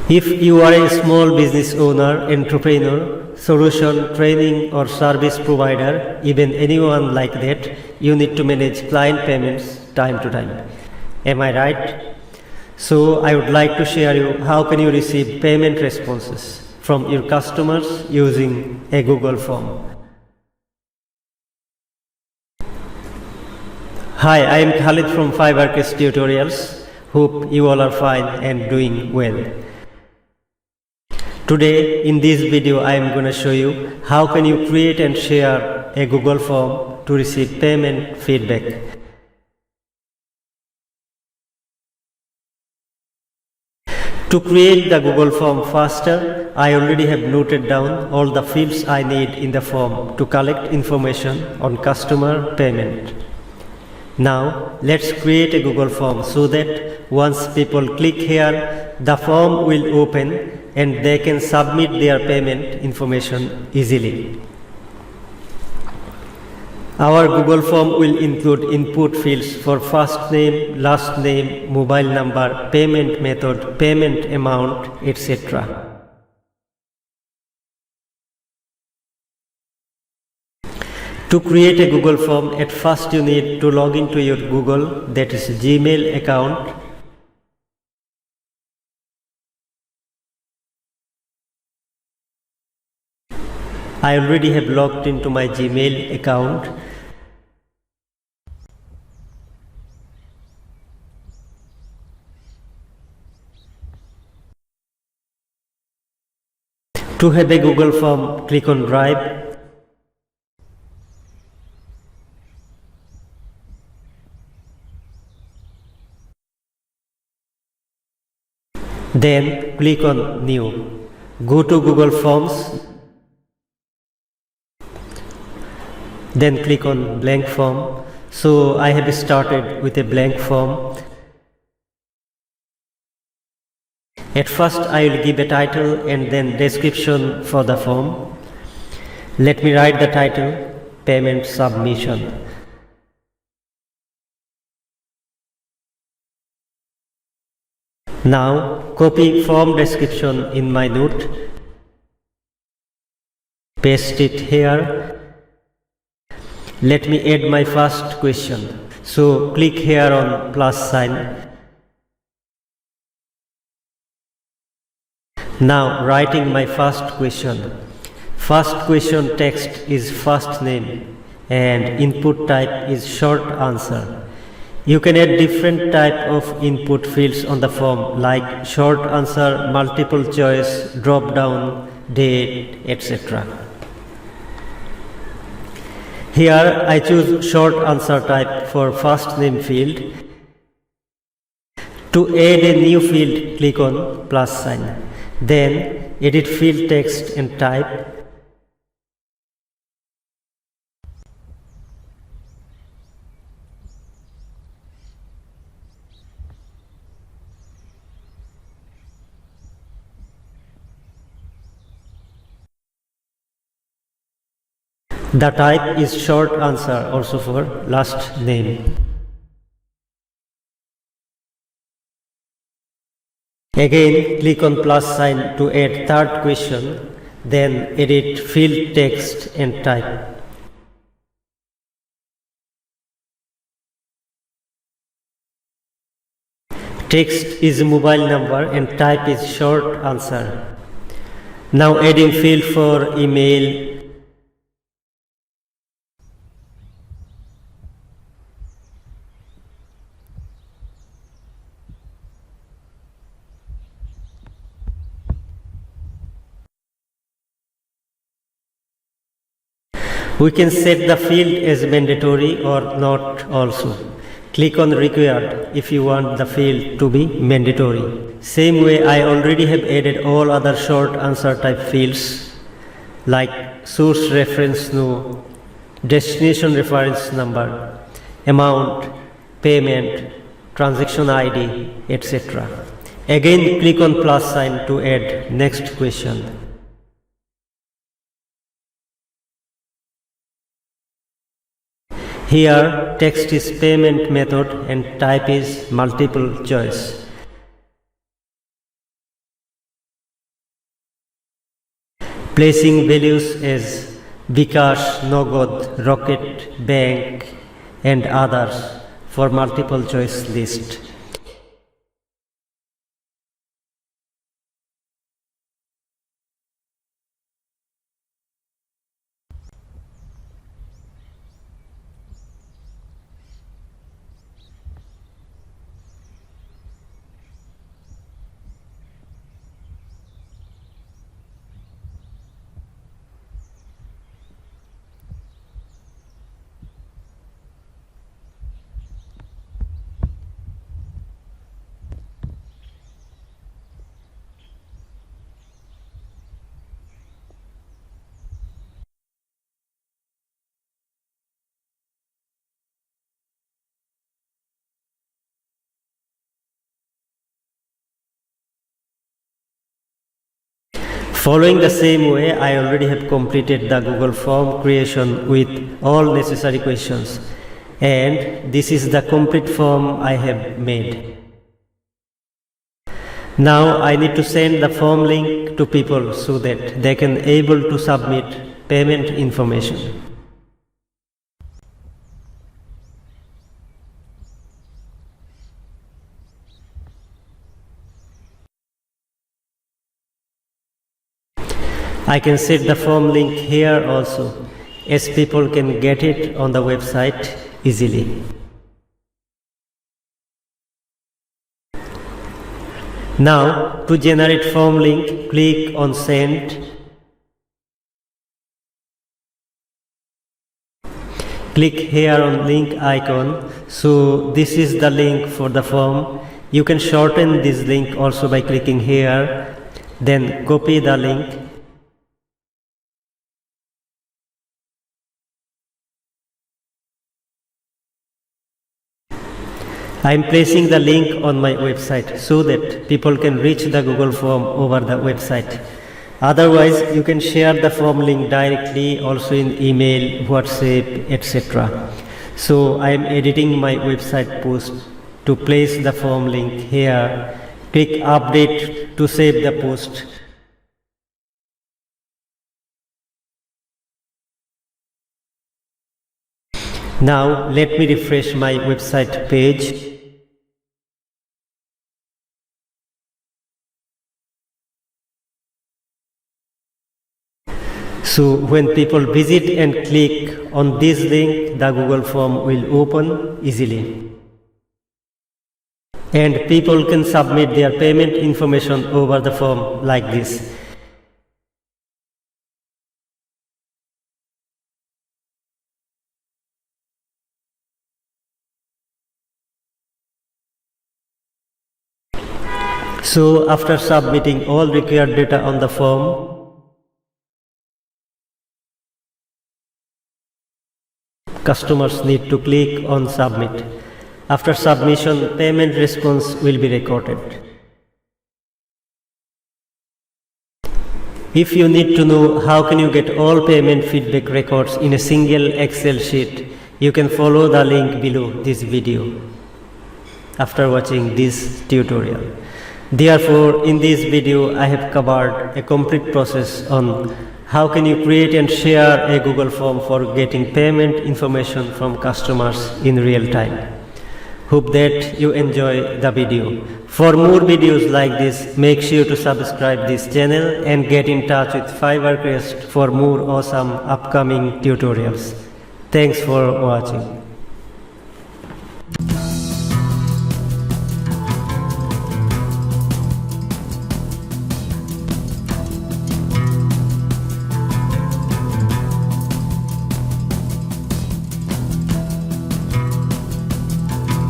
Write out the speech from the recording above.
If you are a small business owner, entrepreneur, solution, training or service provider, even anyone like that, you need to manage client payments time to time. Am I right? So I would like to share you how can you receive payment responses from your customers using a Google form. Hi, I am Khalid from Fiber Crest Tutorials. Hope you all are fine and doing well. Today in this video I am going to show you how can you create and share a Google form to receive payment feedback. To create the Google form faster, I already have noted down all the fields I need in the form to collect information on customer payment. Now let's create a Google form so that once people click here, the form will open and they can submit their payment information easily. Our Google form will include input fields for first name, last name, mobile number, payment method, payment amount, etc. To create a Google form, at first you need to log into your Google, that is Gmail account. I already have logged into my Gmail account. To have a Google form, click on Drive. Then click on New. Go to Google Forms. Then click on blank form. So I have started with a blank form. At first I will give a title and then description for the form. Let me write the title, Payment Submission. Now copy form description in my note. Paste it here. Let me add my first question. So click here on plus sign. Now writing my first question. First question text is first name and input type is short answer. You can add different type of input fields on the form like short answer, multiple choice, drop down, date, etc. Here I choose short answer type for first name field. To add a new field, click on plus sign. Then edit field text and type. The type is short answer also for last name. Again click on plus sign to add third question, then edit field text and type. Text is mobile number and type is short answer. Now adding field for email. We can set the field as mandatory or not also. Click on required if you want the field to be mandatory. Same way I already have added all other short answer type fields like source reference no, destination reference number, amount, payment, transaction ID, etc. Again click on plus sign to add next question. Here text is payment method and type is multiple choice. placing values as Bikash, Nogod, Rocket, Bank and others for multiple choice list. Following the same way, I already have completed the Google form creation with all necessary questions, and this is the complete form I have made. Now I need to send the form link to people so that they can able to submit payment information. I can set the form link here also, as people can get it on the website easily. Now, to generate form link, click on Send. Click here on link icon. So this is the link for the form. You can shorten this link also by clicking here. Then copy the link. I am placing the link on my website so that people can reach the Google form over the website. Otherwise, you can share the form link directly also in email, WhatsApp, etc. So I am editing my website post to place the form link here. Click Update to save the post. Now let me refresh my website page. So when people visit and click on this link, the Google form will open easily. And people can submit their payment information over the form like this. So after submitting all required data on the form, customers need to click on Submit. After submission, payment response will be recorded. If you need to know how can you get all payment feedback records in a single Excel sheet, you can follow the link below this video after watching this tutorial. Therefore, in this video, I have covered a complete process on how can you create and share a Google form for getting payment information from customers in real time. Hope that you enjoy the video. For more videos like this, make sure to subscribe this channel and get in touch with Fiber Crest for more awesome upcoming tutorials. Thanks for watching.